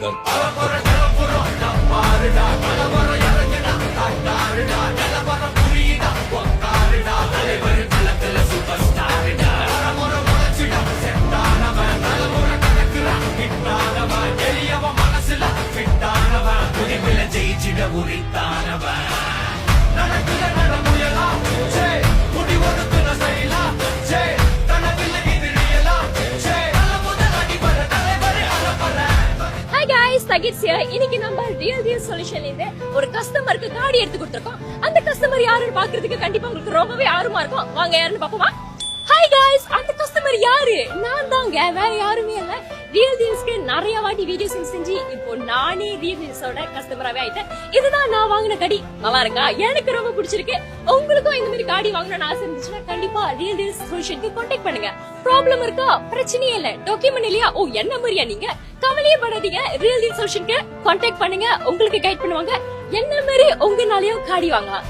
Tiger. இன்னைக்கு நம்ம real deal சொல்யூஷன்ல இருந்து ஒரு கஸ்டமருக்கு கார்டு எடுத்து கொடுத்திருக்கோம். அந்த கஸ்டமர் யாருன்னு பாக்குறதுக்கு கண்டிப்பா உங்களுக்கு ரொம்பவே ஆர்வமா இருக்கும். வாங்க யாருன்னு பாப்போமா? ஹாய் गाइस, அந்த கஸ்டமர் யாரு? நான் தாங்க, வேற யாருமே இல்ல. ரியல் டீல்ஸ்க்கு நிறைய வாட்டி வீடியோஸ் செஞ்சு இப்போ நானே ரியல் டீல்ஸோட கஸ்டமராவே ஆயிட்டேன். இதுதான் நான் வாங்கின கடி. நல்லா இருக்கா? எனக்கு ரொம்ப பிடிச்சிருக்கு. உங்களுக்கும் இந்த மாதிரி காடி வாங்கணும்னு ஆசை இருந்துச்சுன்னா கண்டிப்பா ரியல் டீல்ஸ் சொல்யூஷனுக்கு கான்டாக்ட் பண்ணுங்க. ப்ராப்ளம் இருக்கா? பிரச்சனையே இல்ல. டாக்குமெண்ட் இல்லையா? ஓ, என்ன மாதிரியா நீங்க? கவலையே படாதீங்க. ரியல் டீல் சொல்யூஷனுக்கு கான்டாக்ட் பண்ணுங்க. உங்களுக்கு கைட் பண்ணுவாங்க. என்ன மாதிரி உங்களாலயும் காடி வாங்கலாம்.